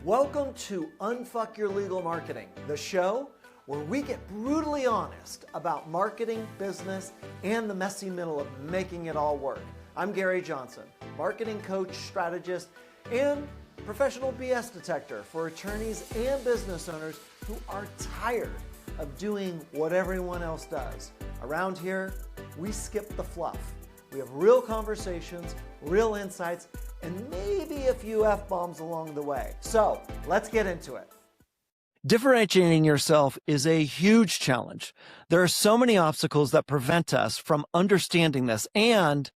Welcome to Unfuck Your Legal Marketing, the show where we get brutally honest about marketing, business, and the messy middle of making it all work. I'm Gary Johnson, marketing coach, strategist, and professional BS detector for attorneys and business owners who are tired of doing what everyone else does. Around here, we skip the fluff. We have real conversations, real insights, and maybe a few F-bombs along the way. So let's get into it. Differentiating yourself is a huge challenge. There are so many obstacles that prevent us from understanding this and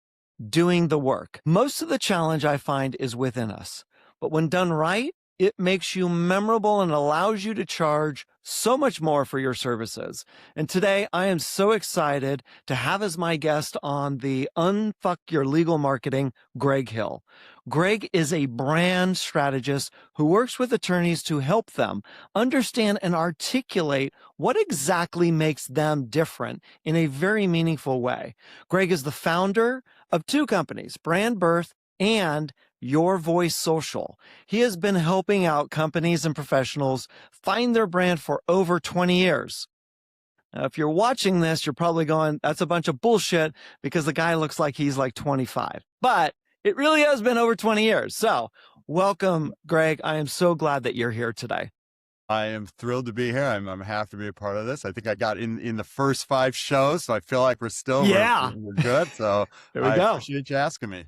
doing the work. Most of the challenge I find is within us, but when done right, it makes you memorable and allows you to charge so much more for your services. And today I am so excited to have as my guest on the Unfuck Your Legal Marketing, Greg Hill. Greg is a brand strategist who works with attorneys to help them understand and articulate what exactly makes them different in a very meaningful way. Greg is the founder of two companies, Brand Birth and Your Voice Social. He has been helping out companies and professionals find their brand for over 20 years. Now, if you're watching this, you're probably going, that's a bunch of bullshit because the guy looks like he's like 25. But it really has been over 20 years. So welcome, Greg. I am so glad that you're here today. I am thrilled to be here. I'm happy to be a part of this. I think I got in the first 5 shows, so I feel like we're good. So There we I go. appreciate you asking me.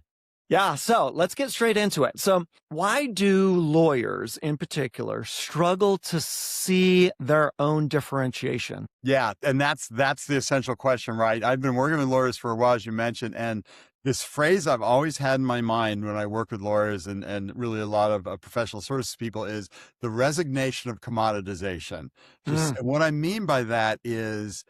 Yeah, so let's get straight into it. So why do lawyers in particular struggle to see their own differentiation? Yeah, and that's the essential question, right? I've been working with lawyers for a while, as you mentioned, and this phrase I've always had in my mind when I work with lawyers and really a lot of professional services people is the resignation of commoditization. And what I mean by that is,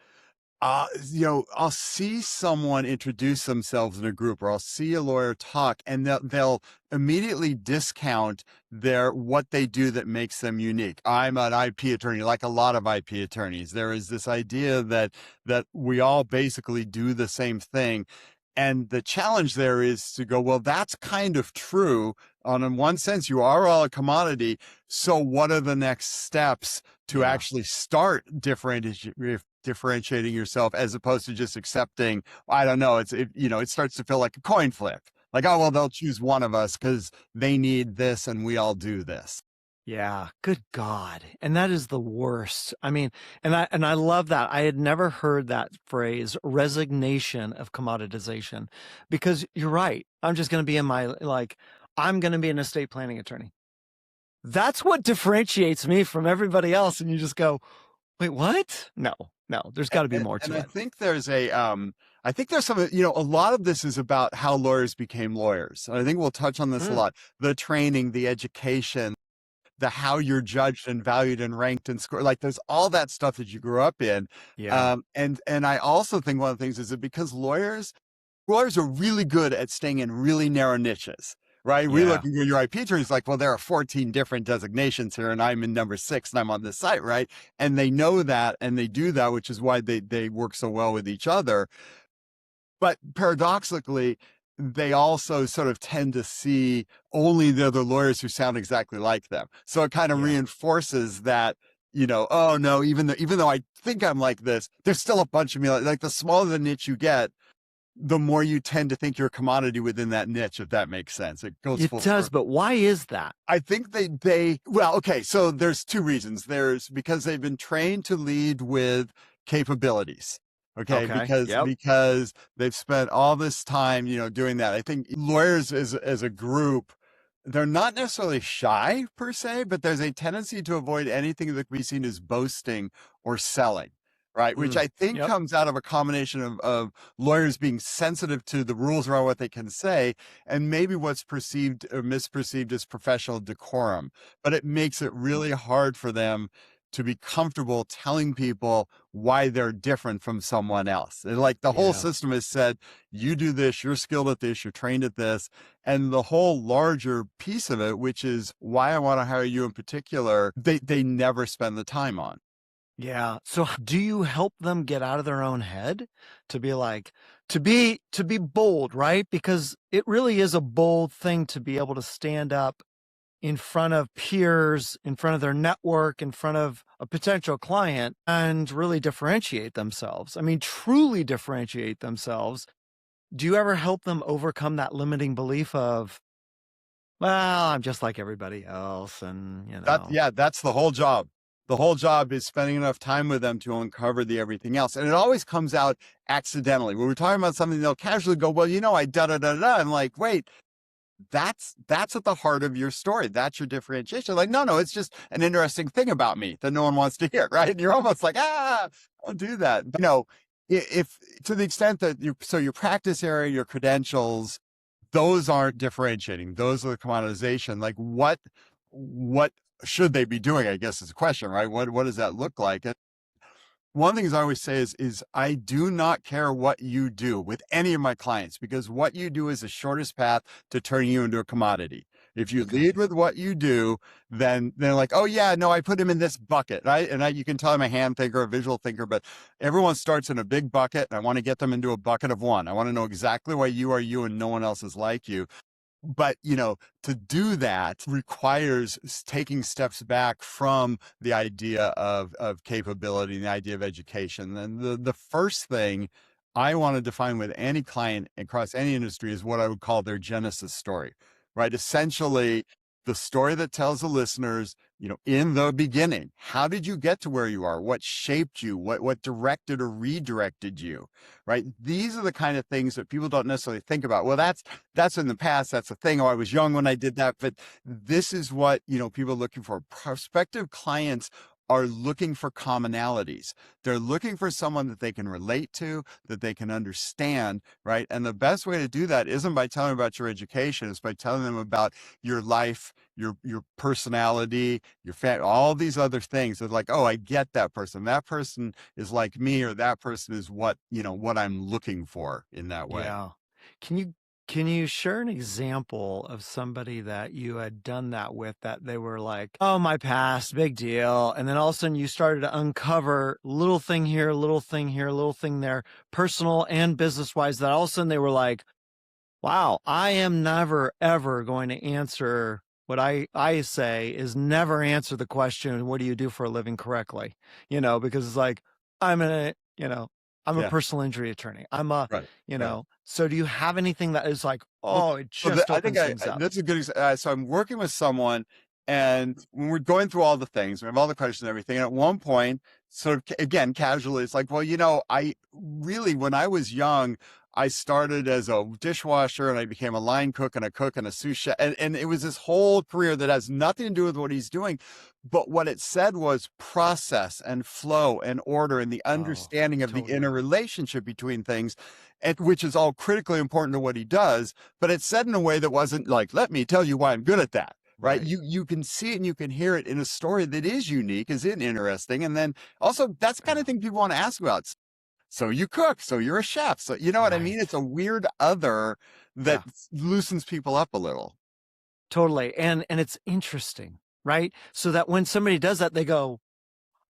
I'll see someone introduce themselves in a group, or I'll see a lawyer talk, and they'll immediately discount what they do that makes them unique. I'm an IP attorney, like a lot of IP attorneys. There is this idea that we all basically do the same thing. And the challenge there is to go, well, that's kind of true. In one sense, you are all a commodity. So what are the next steps to actually start differentiating yourself, as opposed to just accepting, I don't know, it starts to feel like a coin flip. Like, oh, well, they'll choose one of us because they need this and we all do this. Yeah, good God. And that is the worst. I mean, and I love that. I had never heard that phrase, resignation of commoditization, because you're right. I'm just going to be I'm going to be an estate planning attorney. That's what differentiates me from everybody else. And you just go, wait, what? No, there's got to be more to it. I think there's some, a lot of this is about how lawyers became lawyers. And I think we'll touch on this a lot. The training, the education, the how you're judged and valued and ranked and scored, like there's all that stuff that you grew up in. Yeah. And I also think one of the things is that because lawyers are really good at staying in really narrow niches, right? Yeah. We look at your IP attorneys like, well, there are 14 different designations here and I'm in number 6 and I'm on this site, right? And they know that and they do that, which is why they work so well with each other. But paradoxically, they also sort of tend to see only the other lawyers who sound exactly like them. So it kind of reinforces that, oh no, even though I think I'm like this, there's still a bunch of me. Like the smaller the niche you get, the more you tend to think you're a commodity within that niche, if that makes sense. It goes full circle. But why is that? I think so there's 2 reasons. There's because they've been trained to lead with capabilities. Okay. Because they've spent all this time, doing that. I think lawyers as a group, they're not necessarily shy per se, but there's a tendency to avoid anything that can be seen as boasting or selling, right? Which I think comes out of a combination of lawyers being sensitive to the rules around what they can say, and maybe what's perceived or misperceived as professional decorum. But it makes it really hard for them to be comfortable telling people why they're different from someone else. And like the whole system has said, you do this, you're skilled at this, you're trained at this. And the whole larger piece of it, which is why I want to hire you in particular, they never spend the time on. Yeah. So do you help them get out of their own head to be like, to be bold, right? Because it really is a bold thing to be able to stand up in front of peers, in front of their network, in front of a potential client, and really differentiate themselves. I mean, truly differentiate themselves. Do you ever help them overcome that limiting belief of, well, I'm just like everybody else, and that's the whole job. The whole job is spending enough time with them to uncover the everything else. And it always comes out accidentally. When we're talking about something, they'll casually go, well, I da-da-da-da. I'm like, wait, that's at the heart of your story. That's your differentiation. Like, no, it's just an interesting thing about me that no one wants to hear, right? And you're almost like, don't do that. If to the extent that your practice area, your credentials, those aren't differentiating. Those are the commoditization. Like what should they be doing? I guess is the question, right? What does that look like? And one of the things I always say is I do not care what you do with any of my clients, because what you do is the shortest path to turning you into a commodity. If you lead with what you do, then they're like, oh yeah, no, I put him in this bucket, right? And you can tell I'm a hand thinker, a visual thinker, but everyone starts in a big bucket, and I want to get them into a bucket of one. I want to know exactly why you are you and no one else is like you. But, to do that requires taking steps back from the idea of capability and the idea of education. And the first thing I want to define with any client across any industry is what I would call their genesis story, right? Essentially, the story that tells the listeners, in the beginning, how did you get to where you are? What shaped you? What directed or redirected you, right? These are the kind of things that people don't necessarily think about. Well, that's in the past. That's a thing. Oh, I was young when I did that. But this is what, people are looking for. Prospective clients are looking for commonalities. They're looking for someone that they can relate to, that they can understand, right? And the best way to do that isn't by telling them about your education, it's by telling them about your life, your personality, your family, all these other things. They're like, oh, I get that person. That person is like me, or that person is what I'm looking for in that way. Yeah. Can you share an example of somebody that you had done that with, that they were like, oh, my past, big deal. And then all of a sudden you started to uncover little thing here, little thing here, little thing there, personal and business wise, that all of a sudden they were like, wow, I am never, ever going to answer what I say is never answer the question, what do you do for a living, correctly? Because it's like, I'm a personal injury attorney. I'm a, right. So do you have anything that is like, it just opens things up? That's a good example. So I'm working with someone, and when we're going through all the things, we have all the questions and everything. And at one point, sort of, again, casually, it's like, well, I really, when I was young, I started as a dishwasher, and I became a line cook and a sous chef. And it was this whole career that has nothing to do with what he's doing. But what it said was process and flow and order and the understanding of the interrelationship between things, which is all critically important to what he does. But it's said in a way that wasn't like, let me tell you why I'm good at that. Right. You can see it and you can hear it in a story that is unique, is interesting. And then also that's the kind of thing people want to ask about. So you cook, so you're a chef. So you know what I mean? It's a weird other that loosens people up a little. Totally. And it's interesting, right? So that when somebody does that, they go,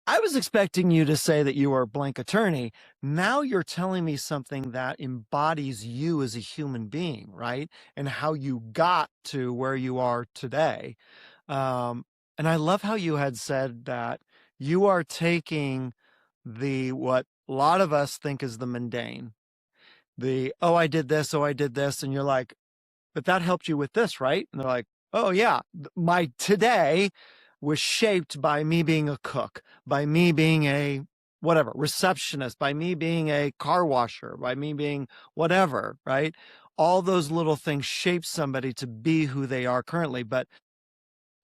I was expecting you to say that you were a blank attorney. Now you're telling me something that embodies you as a human being, right? And how you got to where you are today. And I love how you had said that you are taking what a lot of us think is the mundane, I did this, and you're like, but that helped you with this, right? And they're like, oh yeah, my today was shaped by me being a cook, by me being a whatever receptionist, by me being a car washer, by me being whatever, right? All those little things shape somebody to be who they are currently. But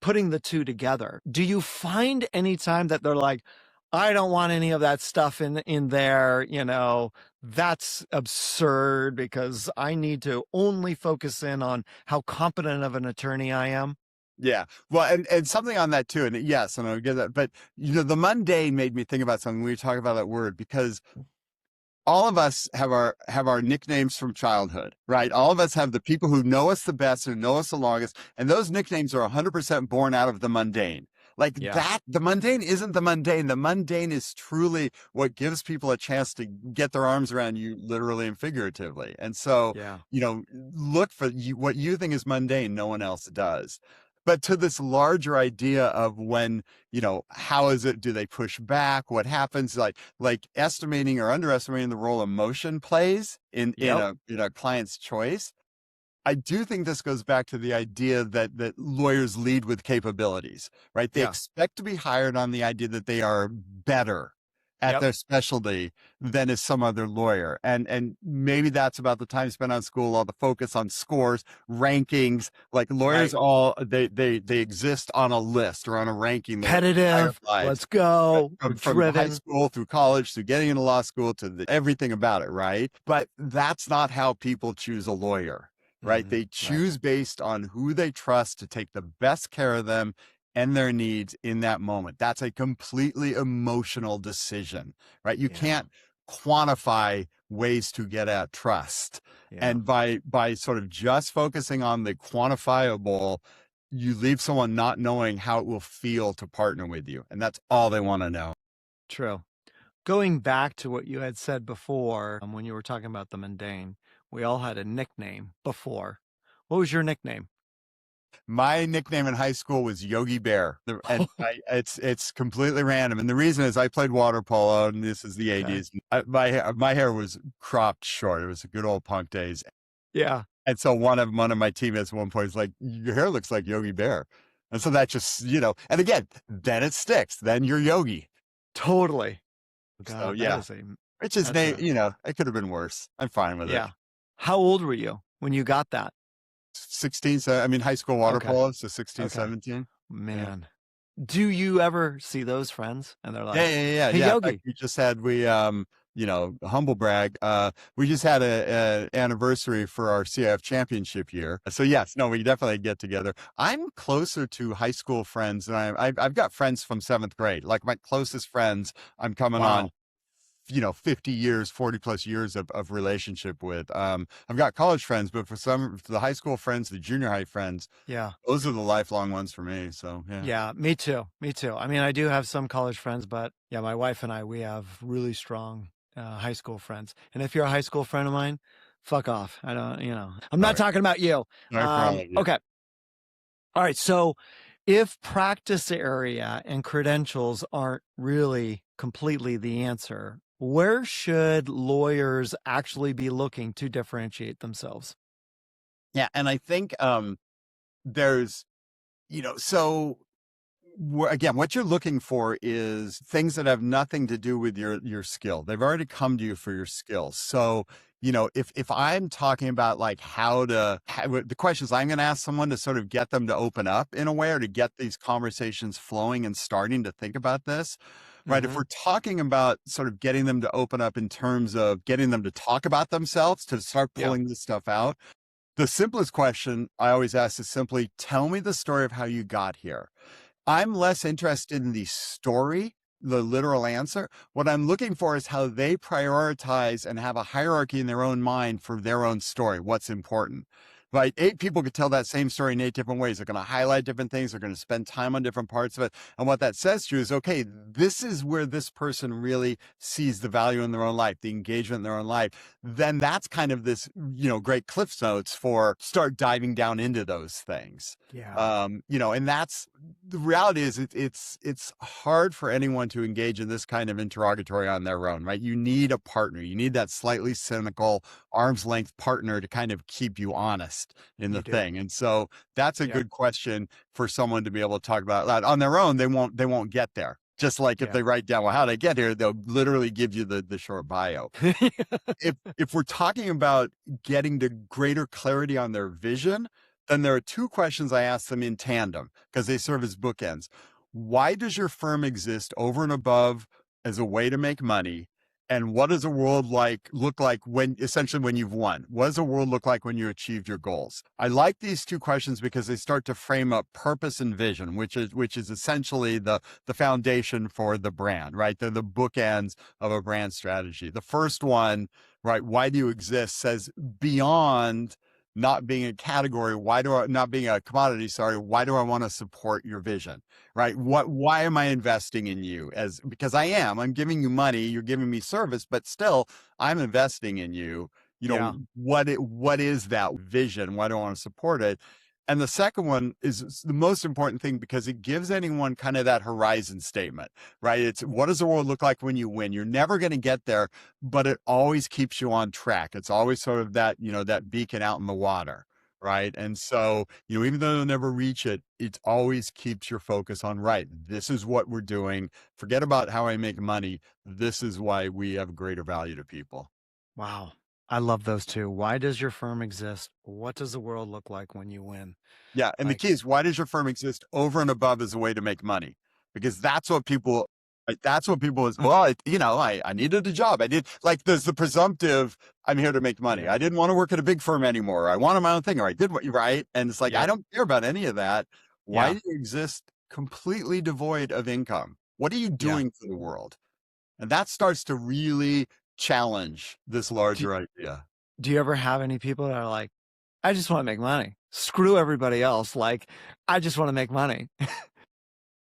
putting the two together, do you find any time that they're like, I don't want any of that stuff in there, that's absurd, because I need to only focus in on how competent of an attorney I am? Yeah. Well, and something on that too. And yes, and I get that. But, the mundane made me think about something when we talk about that word, because all of us have our nicknames from childhood, right? All of us have the people who know us the best, who know us the longest. And those nicknames are 100% born out of the mundane. Like that, the mundane isn't the mundane. The mundane is truly what gives people a chance to get their arms around you, literally and figuratively. And so, look for what you think is mundane, no one else does. but to this larger idea of when, how is it, do they push back? What happens? Like estimating or underestimating the role emotion plays in a client's choice. I do think this goes back to the idea that lawyers lead with capabilities, right? They expect to be hired on the idea that they are better at their specialty than is some other lawyer. And maybe that's about the time spent on school, all the focus on scores, rankings. Like lawyers they exist on a list or on a ranking. Competitive, let's go. From high school through college, through getting into law school, to everything about it, right? But that's not how people choose a lawyer. Right? They choose based on who they trust to take the best care of them and their needs in that moment. That's a completely emotional decision, right? You can't quantify ways to get at trust. And by sort of just focusing on the quantifiable, you leave someone not knowing how it will feel to partner with you. And that's all they want to know. True. Going back to what you had said before, when you were talking about the mundane, we all had a nickname before. What was your nickname? My nickname in high school was Yogi Bear, and it's completely random. And the reason is I played water polo, and this is the 80s. My hair was cropped short. It was a good old punk days. Yeah. And so one of my teammates at one point was like, "Your hair looks like Yogi Bear," and so that just And again, then it sticks. Then you're Yogi. Totally. God, so which is name. It could have been worse. I'm fine with it. Yeah. How old were you when you got that? 16. So, high school water polo, so 16, 17. Man. Do you ever see those friends? And they're like, yeah. Yogi. We just had, humble brag. We just had a anniversary for our CIF championship year. So yes, no, we definitely get together. I'm closer to high school friends than I've got friends from 7th grade. Like my closest friends, I'm coming on 50 years, 40 plus years of relationship with. I've got college friends, but for the high school friends, the junior high friends, those are the lifelong ones for me. So yeah, me too. I do have some college friends, but my wife and we have really strong high school friends. And if you're a high school friend of mine, fuck off. I don't, I'm not talking about you. Okay. All right. So if practice area and credentials aren't really completely the answer, where should lawyers actually be looking to differentiate themselves? Yeah. And I think there's, so again, what you're looking for is things that have nothing to do with your skill. They've already come to you for your skills. So, if I'm talking about like the questions I'm going to ask someone to sort of get them to open up in a way, or to get these conversations flowing and starting to think about this, right? If we're talking about sort of getting them to open up in terms of getting them to talk about themselves, to start pulling this stuff out, the simplest question I always ask is simply, tell me the story of how you got here. I'm less interested in the story, the literal answer. What I'm looking for is how they prioritize and have a hierarchy in their own mind for their own story. What's important, right? 8 people could tell that same story in 8 different ways. They're going to highlight different things. They're going to spend time on different parts of it. And what that says to you is, okay, this is where this person really sees the value in their own life, the engagement in their own life. Then that's kind of this, great Cliff Notes for start diving down into those things. Yeah. And that's the reality is it's hard for anyone to engage in this kind of interrogatory on their own, right? You need a partner. You need that slightly cynical arm's length partner to kind of keep you honest in the thing. And so that's a good question for someone to be able to talk about that on their own. They won't get there. Just like if they write down, well, how did I get here? They'll literally give you the short bio. If we're talking about getting to greater clarity on their vision, then there are 2 questions I ask them in tandem because they serve as bookends. Why does your firm exist over and above as a way to make money? And what does a world look like when you've won? What does a world look like when you achieved your goals? I like these 2 questions because they start to frame up purpose and vision, which is essentially the foundation for the brand, right? They're the bookends of a brand strategy. The first one, right? Why do you exist? Says beyond not being a category, not being a commodity, why do I want to support your vision, right? Why am I investing in you? Because I'm giving you money, you're giving me service, but still I'm investing in you. What is that vision? Why do I want to support it? And the second one is the most important thing because it gives anyone kind of that horizon statement, right? It's what does the world look like when you win? You're never going to get there, but it always keeps you on track. It's always sort of that, that beacon out in the water, right? And so, even though you'll never reach it, it always keeps your focus on, right, this is what we're doing. Forget about how I make money. This is why we have greater value to people. Wow. I love those two. Why does your firm exist? What does the world look like when you win? Yeah. And the key is, why does your firm exist over and above as a way to make money? Because that's what people is, well, I needed a job. I did, like, there's the presumptive, I'm here to make money. I didn't want to work at a big firm anymore. I wanted my own thing, or I did what you right. And it's like, I don't care about any of that. Why do you exist completely devoid of income? What are you doing for the world? And that starts to really challenge this larger idea. Do you ever have any people that are like, I just want to make money. Screw everybody else. Like, I just want to make money.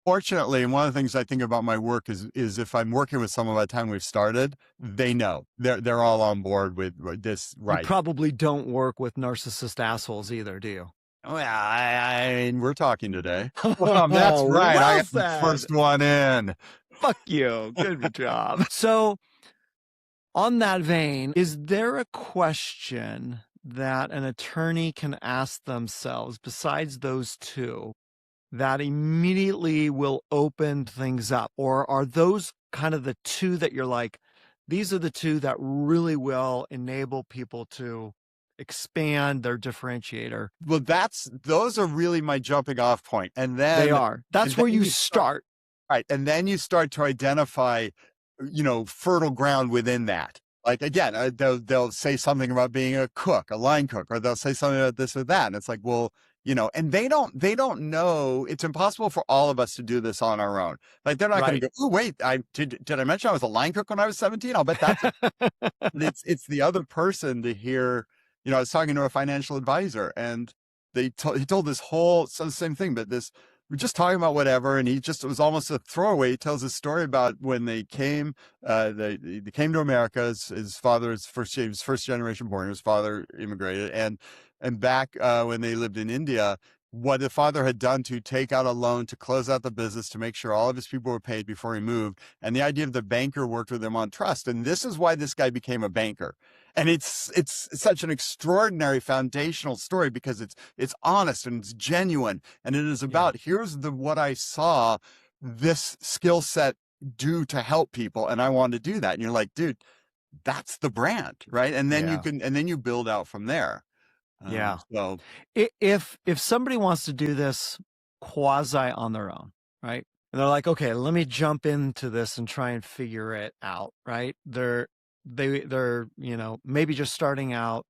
Fortunately, and one of the things I think about my work is if I'm working with someone by the time we've started, they know they're all on board with this. Right. You probably don't work with narcissist assholes either, do you? Oh yeah, I mean, we're talking today. That's right. I got the first one in. Fuck you. Good job. So, on that vein, is there a question that an attorney can ask themselves besides those two that immediately will open things up? Or are those kind of the two that you're like, these are the two that really will enable people to expand their differentiator? Well, those are really my jumping off point. And then they are. That's where you start. Right. And then you start to identify, fertile ground within that. Like, again, they'll say something about being a cook, a line cook, or they'll say something about this or that. And it's like, well, and they don't know. It's impossible for all of us to do this on our own. Like, they're not going to go, oh, wait, did I mention I was a line cook when I was 17? I'll bet that's, it's the other person to hear. I was talking to a financial advisor, and he told this whole, the same thing, but we're just talking about whatever. And it was almost a throwaway. He tells a story about when they came, they came to America. His father's he was first generation born. His father immigrated, and back when they lived in India, what the father had done to take out a loan to close out the business to make sure all of his people were paid before he moved. And the idea of the banker worked with him on trust. And this is why this guy became a banker. And it's such an extraordinary foundational story because it's honest and it's genuine. And it is about, here's what I saw this skill set do to help people. And I wanted to do that. And you're like, dude, that's the brand, right? And then you build out from there. So if somebody wants to do this quasi on their own, right? And they're like, okay, let me jump into this and try and figure it out, right? They're maybe just starting out.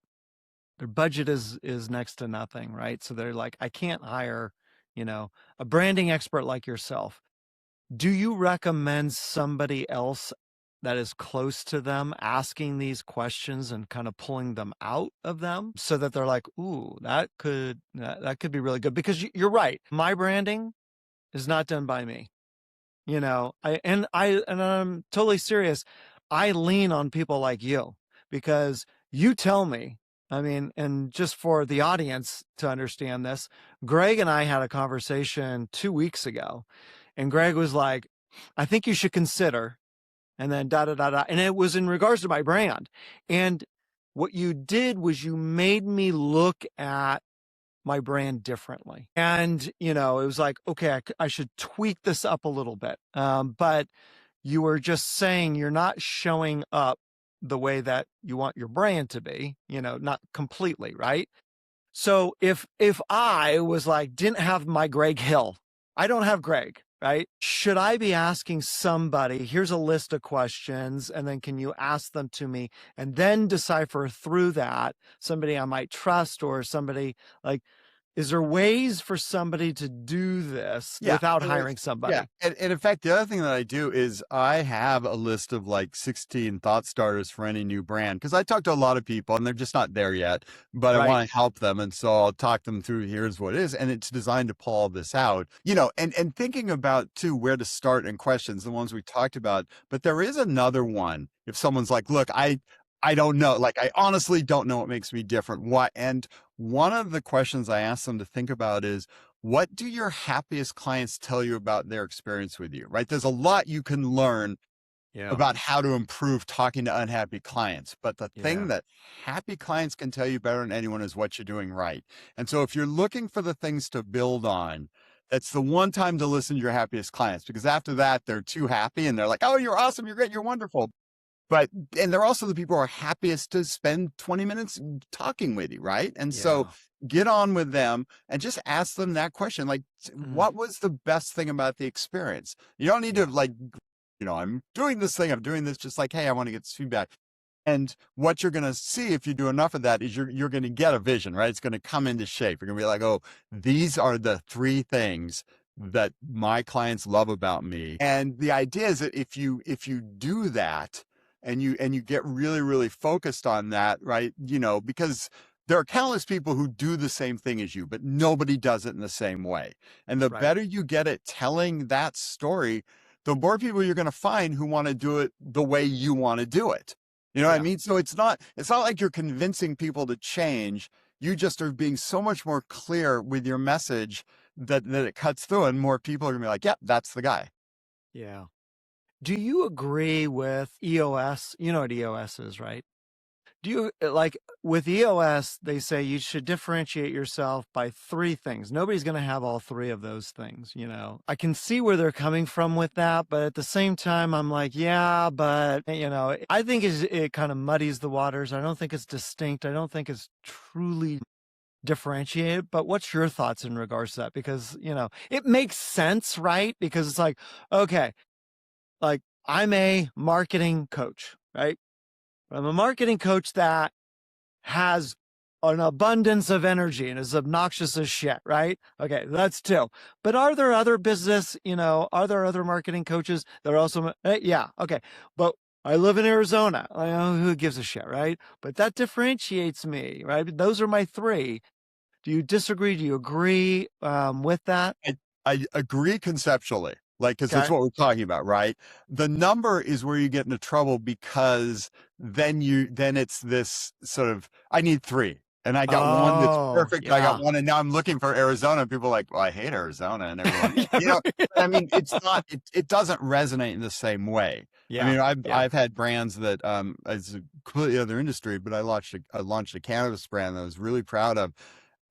Their budget is next to nothing, right? So they're like, I can't hire, a branding expert like yourself. Do you recommend somebody else that is close to them asking these questions and kind of pulling them out of them so that they're like, ooh, that could be really good? Because you're right. My branding is not done by me. I'm totally serious. I lean on people like you because you tell me, and just for the audience to understand this, Greg and I had a conversation 2 weeks ago, and Greg was like, I think you should consider, and then and it was in regards to my brand. And what you did was you made me look at my brand differently. And, it was like, okay, I should tweak this up a little bit. But you were just saying you're not showing up the way that you want your brand to be, not completely, right? So if I was like, didn't have my Greg Hill, I don't have Greg, right? Should I be asking somebody, here's a list of questions, and then can you ask them to me and then decipher through that somebody I might trust or somebody like, is there ways for somebody to do this without hiring somebody? Yeah. And in fact, the other thing that I do is I have a list of like 16 thought starters for any new brand. Because I talk to a lot of people and they're just not there yet, but I want to help them. And so I'll talk them through, here's what it is. And it's designed to pull all this out, and thinking about too, where to start and questions, the ones we talked about. But there is another one. If someone's like, look, I don't know, like, I honestly don't know what makes me different. one of the questions I ask them to think about is, what do your happiest clients tell you about their experience with you, right? There's a lot you can learn about how to improve talking to unhappy clients. But the thing that happy clients can tell you better than anyone is what you're doing right. And so if you're looking for the things to build on, that's the one time to listen to your happiest clients, because after that, they're too happy and they're like, oh, you're awesome, you're great, you're wonderful. And they're also the people who are happiest to spend 20 minutes talking with you, right? And so get on with them and just ask them that question. Like, what was the best thing about the experience? You don't need to like, I'm doing this thing, I'm doing this, just like, hey, I want to get this feedback. And what you're going to see if you do enough of that is you're going to get a vision, right? It's going to come into shape. You're going to be like, oh, these are the 3 things that my clients love about me. And the idea is that if you do that and you get really, really focused on that, right? Because there are countless people who do the same thing as you, but nobody does it in the same way. And the better you get at telling that story, the more people you're going to find who want to do it the way you want to do it. You know what I mean? So it's not like you're convincing people to change. You just are being so much more clear with your message that it cuts through, and more people are going to be like, yeah, that's the guy. Yeah. Do you agree with EOS? You know what EOS is, right? Do you, like with EOS, they say you should differentiate yourself by 3 things. Nobody's going to have all 3 of those things. I can see where they're coming from with that, but at the same time, I'm like, yeah, but I think it kind of muddies the waters. I don't think it's distinct. I don't think it's truly differentiated. But what's your thoughts in regards to that? Because, it makes sense, right? Because it's like, okay, like I'm a marketing coach, right? I'm a marketing coach that has an abundance of energy and is obnoxious as shit, right? Okay, that's 2. But are there other are there other marketing coaches that are also, yeah, okay. But I live in Arizona. Who gives a shit, right? But that differentiates me, right? Those are my 3. Do you disagree? Do you agree with that? I agree conceptually. Because that's what we're talking about, right? The number is where you get into trouble, because then it's this sort of, I need 3. And I got one that's perfect. Yeah. I got one, and now I'm looking for Arizona. People are like, well, I hate Arizona, and everyone, I mean, it's not, it doesn't resonate in the same way. Yeah. I mean, I've had brands that, it's a completely other industry, but I launched a cannabis brand that I was really proud of.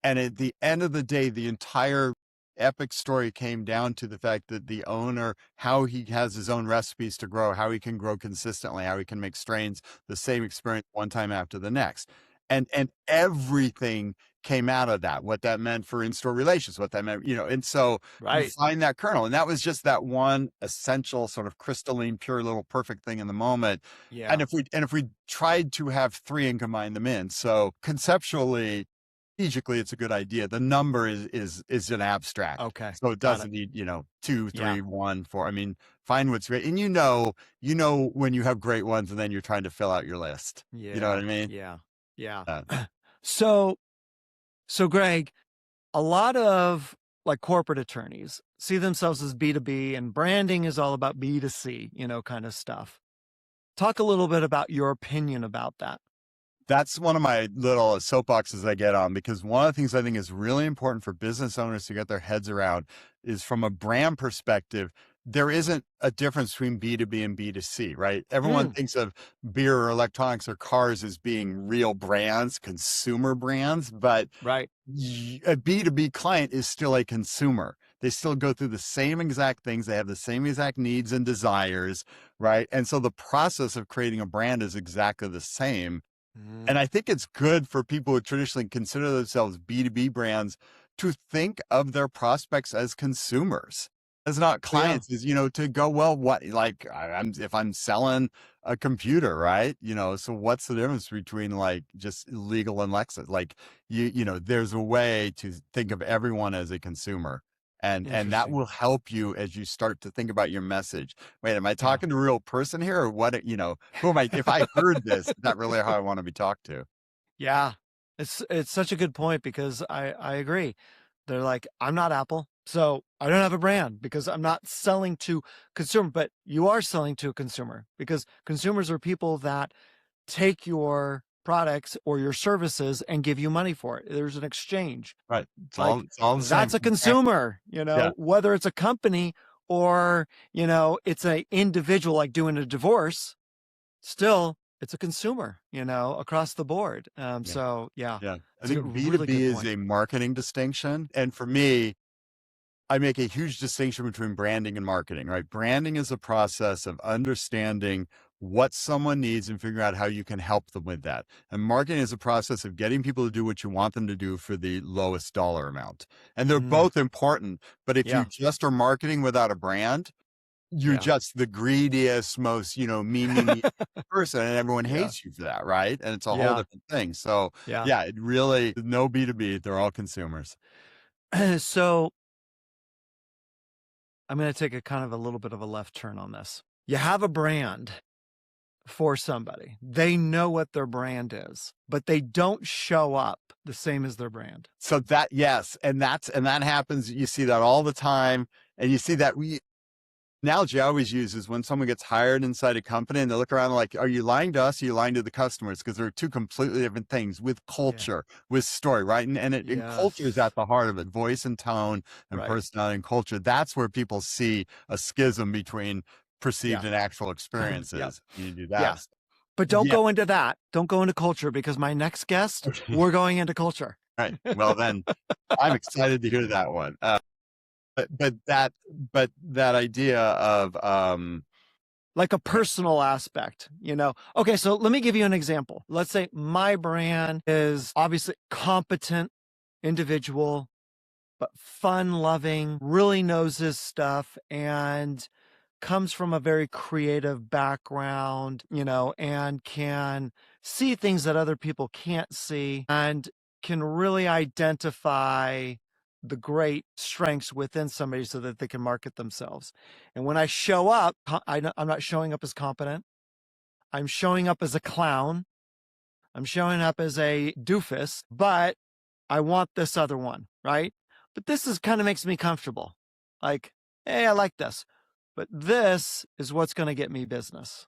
And at the end of the day, the entire epic story came down to the fact that the owner, how he has his own recipes to grow, how he can grow consistently, how he can make strains the same experience one time after the next. And everything came out of that, what that meant for in-store relations, what that meant, and so you find that kernel. And that was just that one essential sort of crystalline, pure little perfect thing in the moment. Yeah. And if we tried to have 3 and combine them in, so conceptually, strategically, it's a good idea. The number is an abstract. Okay. So it doesn't need, 2, 3, 1, 4. I mean, find what's great. And when you have great ones, and then you're trying to fill out your list. Yeah. You know what I mean? Yeah. Yeah. So Greg, a lot of like corporate attorneys see themselves as B2B, and branding is all about B2C, kind of stuff. Talk a little bit about your opinion about that. That's one of my little soapboxes I get on, because one of the things I think is really important for business owners to get their heads around is, from a brand perspective, there isn't a difference between B2B and B2C, right? Everyone thinks of beer or electronics or cars as being real brands, consumer brands, but a B2B client is still a consumer. They still go through the same exact things. They have the same exact needs and desires, right? And so the process of creating a brand is exactly the same. And I think it's good for people who traditionally consider themselves B2B brands to think of their prospects as consumers, as not clients, is, to go, well, what, like, if I'm selling a computer, right? So what's the difference between like just legal and Lexus? Like, there's a way to think of everyone as a consumer. And that will help you as you start to think about your message. Wait, am I talking to a real person here, or what? Who am I? If I heard this, is that really how I want to be talked to? Yeah, it's such a good point, because I agree. They're like, I'm not Apple, so I don't have a brand because I'm not selling to consumer. But you are selling to a consumer, because consumers are people that take your products or your services and give you money for it. There's an exchange. Right. It's Like, all the same. that's a consumer, Yeah. whether it's a company or, it's an individual, like doing a divorce, still it's a consumer, across the board. So yeah. Yeah. I It's a think really B2B good is point. a marketing distinction. And for me, I make a huge distinction between branding and marketing, right? Branding is a process of understanding what someone needs and figuring out how you can help them with that. And marketing is a process of getting people to do what you want them to do for the lowest dollar amount. And they're both important, but if you just are marketing without a brand, you're just the greediest, most, me person, and everyone hates you for that, right? And it's a whole different thing. So yeah, it really, no B2B, they're all consumers. So I'm going to take a kind of a little bit of a left turn on this. You have a brand for somebody. They know what their brand is, but they don't show up the same as their brand. So that, yes. And that happens. You see that all the time. And you see that analogy I always use is when someone gets hired inside a company and they look around like, are you lying to us? Or are you lying to the customers? Because they're two completely different things with culture, with story, right? And culture is at the heart of it. Voice and tone and personality and culture. That's where people see a schism between perceived and actual experiences. You do that. Yeah. But don't go into that. Don't go into culture, because my next guest, we're going into culture. Right. Well, then I'm excited to hear that one. But that idea of like a personal aspect, Okay, so let me give you an example. Let's say my brand is obviously competent individual, but fun-loving, really knows his stuff, and comes from a very creative background, and can see things that other people can't see, and can really identify the great strengths within somebody so that they can market themselves. And when I show up, I'm not showing up as competent. I'm showing up as a clown. I'm showing up as a doofus, but I want this other one, right? But this is kind of makes me comfortable. Like, hey, I like this, but this is what's going to get me business.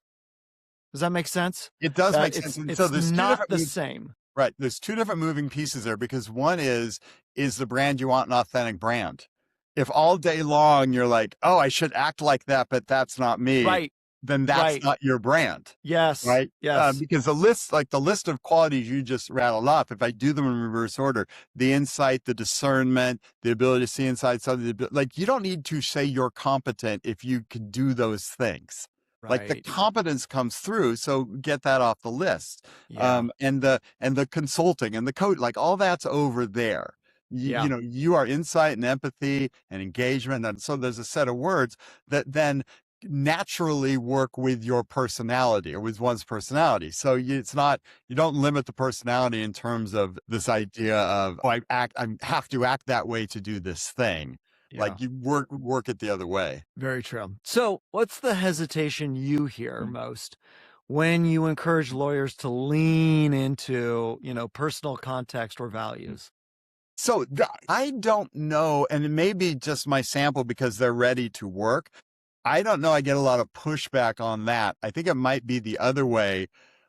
Does that make sense? It does make sense. And so there's not the same. Right. There's two different moving pieces there, because one is the brand you want an authentic brand? If all day long you're like, oh, I should act like that, but that's not me. Right. Then that's not your brand. Yes. Right. Yes. Because the list of qualities you just rattled off, if I do them in reverse order, the insight, the discernment, the ability to see inside something, like, you don't need to say you're competent if you can do those things. Like, the competence comes through. So get that off the list. And the consulting and the code, like, all that's over there. You are insight and empathy and engagement. And so there's a set of words that then naturally work with your personality, or with one's personality. So it's not, you don't limit the personality in terms of this idea of, oh, I have to act that way to do this thing. Like, you work it the other way. Very true. So what's the hesitation you hear most when you encourage lawyers to lean into, personal context or values? So I don't know, and it may be just my sample because they're ready to work. I don't know. I get a lot of pushback on that. I think it might be the other way,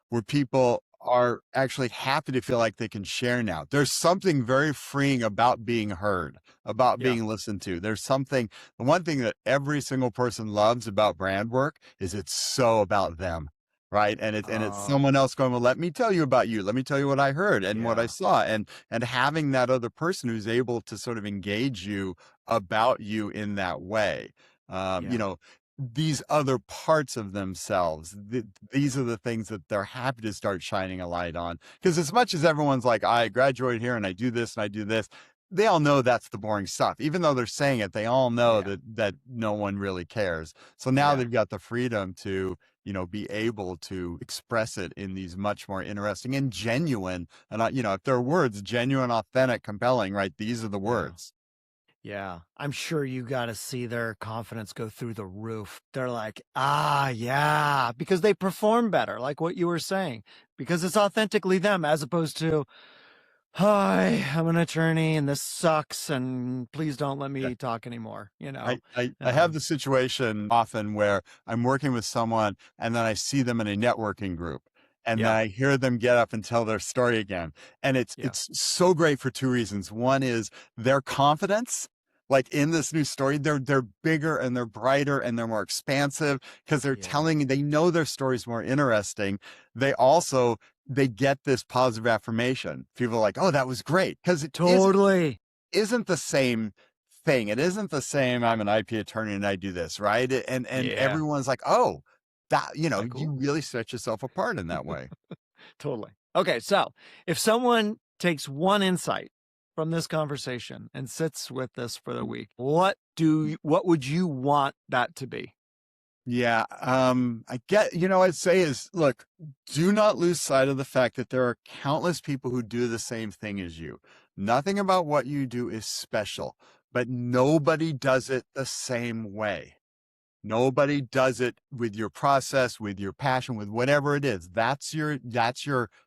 where people are actually happy to feel like they can share now. There's something very freeing about being heard, about being listened to. There's something, the one thing that every single person loves about brand work is it's so about them, right? And it's someone else going, well, let me tell you about you. Let me tell you what I heard and what I saw. And having that other person who's able to sort of engage you about you in that way. These other parts of themselves, these are the things that they're happy to start shining a light on. Because as much as everyone's like, I graduated here and I do this and I do this, they all know that's the boring stuff. Even though they're saying it, they all know that no one really cares. So now they've got the freedom to, be able to express it in these much more interesting and genuine, and if there are words, genuine, authentic, compelling, right? These are the words. Yeah, I'm sure you got to see their confidence go through the roof. They're like, yeah, because they perform better, like what you were saying, because it's authentically them, as opposed to, hi, I'm an attorney and this sucks, and please don't let me talk anymore. I have the situation often where I'm working with someone and then I see them in a networking group. And then I hear them get up and tell their story again. And it's so great for two reasons. One is their confidence. Like in this new story, they're bigger and they're brighter and they're more expansive because they're telling, they know their story's more interesting. They get this positive affirmation. People are like, oh, that was great. Because it isn't the same thing. It isn't the same, I'm an IP attorney and I do this, right? And everyone's like, oh, that, cool? You really set yourself apart in that way. Totally. Okay. So if someone takes one insight from this conversation and sits with this for the week, what would you want that to be? Yeah. I'd say is, look, do not lose sight of the fact that there are countless people who do the same thing as you. Nothing about what you do is special, but nobody does it the same way. Nobody does it with your process, with your passion, with whatever it is. That's your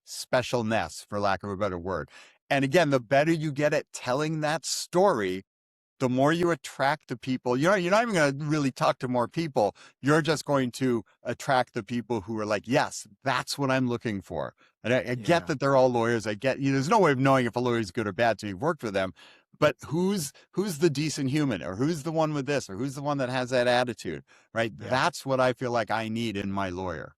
specialness, for lack of a better word. And again, the better you get at telling that story, the more you attract the people. You're not even going to really talk to more people. You're just going to attract the people who are like, yes, that's what I'm looking for. And I get that they're all lawyers. I get, there's no way of knowing if a lawyer is good or bad till you've worked with them. But who's the decent human, or who's the one with this, or who's the one that has that attitude, right? Yeah. That's what I feel like I need in my lawyer.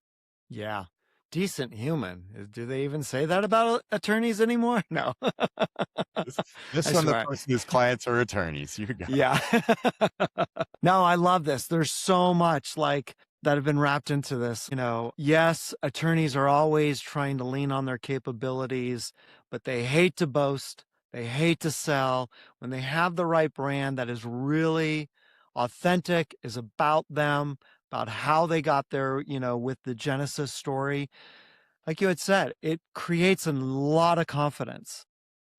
Yeah. Decent human. Do they even say that about attorneys anymore? No. This one, the person whose clients are attorneys. You got it. No, I love this. There's so much that have been wrapped into this. Yes, attorneys are always trying to lean on their capabilities, but they hate to boast. They hate to sell. When they have the right brand that is really authentic, is about them, about how they got there, with the Genesis story. Like you had said, it creates a lot of confidence.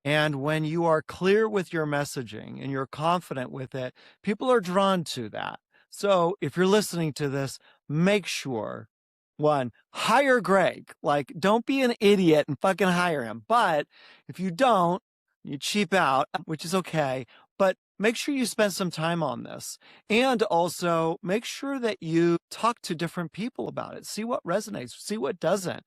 And when you are clear with your messaging and you're confident with it, people are drawn to that. So if you're listening to this, make sure, one, hire Greg. Don't be an idiot and fucking hire him. But if you don't, you cheap out, which is okay. But make sure you spend some time on this. And also make sure that you talk to different people about it. See what resonates, see what doesn't.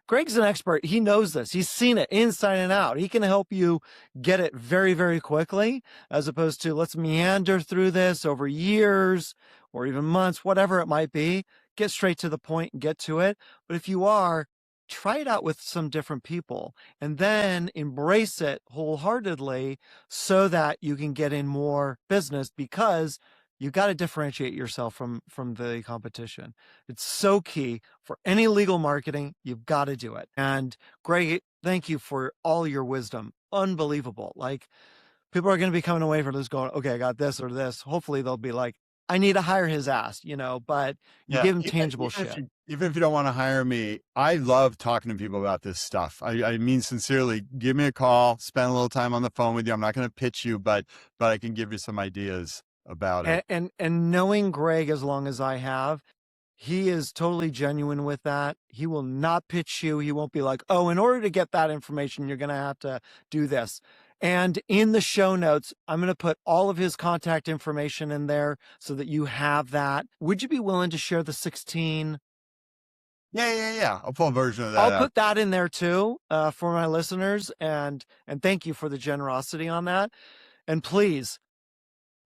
Greg's an expert. He knows this. He's seen it inside and out. He can help you get it very, very quickly, as opposed to let's meander through this over years or even months, whatever it might be. Get straight to the point and get to it. But if you are, try it out with some different people and then embrace it wholeheartedly so that you can get in more business, because you got to differentiate yourself from the competition. It's so key for any legal marketing. You've got to do it. And Greg, thank you for all your wisdom. Unbelievable. People are going to be coming away from this going, okay, I got this or this. Hopefully they'll be like, I need to hire his ass, but you give him tangible shit. Even if you don't want to hire me, I love talking to people about this stuff. I mean, sincerely, give me a call, spend a little time on the phone with you. I'm not going to pitch you, but I can give you some ideas about it. And knowing Greg as long as I have, he is totally genuine with that. He will not pitch you. He won't be like, oh, in order to get that information, you're going to have to do this. And in the show notes, I'm going to put all of his contact information in there so that you have that. Would you be willing to share the 16? Yeah. I'll pull a version of that. I'll put that in there too, for my listeners. And thank you for the generosity on that. And please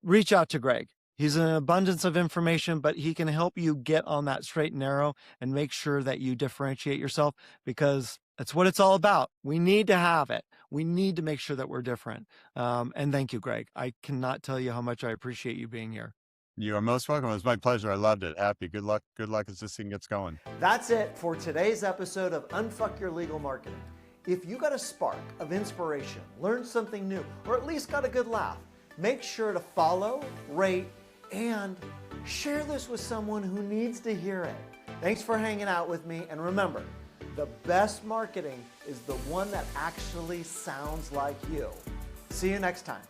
reach out to Greg. He's an abundance of information, but he can help you get on that straight and narrow and make sure that you differentiate yourself, because that's what it's all about. We need to have it. We need to make sure that we're different. And thank you, Greg. I cannot tell you how much I appreciate you being here. You are most welcome. It was my pleasure. I loved it. Happy. Good luck. Good luck as this thing gets going. That's it for today's episode of Unfuck Your Legal Marketing. If you got a spark of inspiration, learned something new, or at least got a good laugh, make sure to follow, rate, and share this with someone who needs to hear it. Thanks for hanging out with me. And remember, the best marketing is the one that actually sounds like you. See you next time.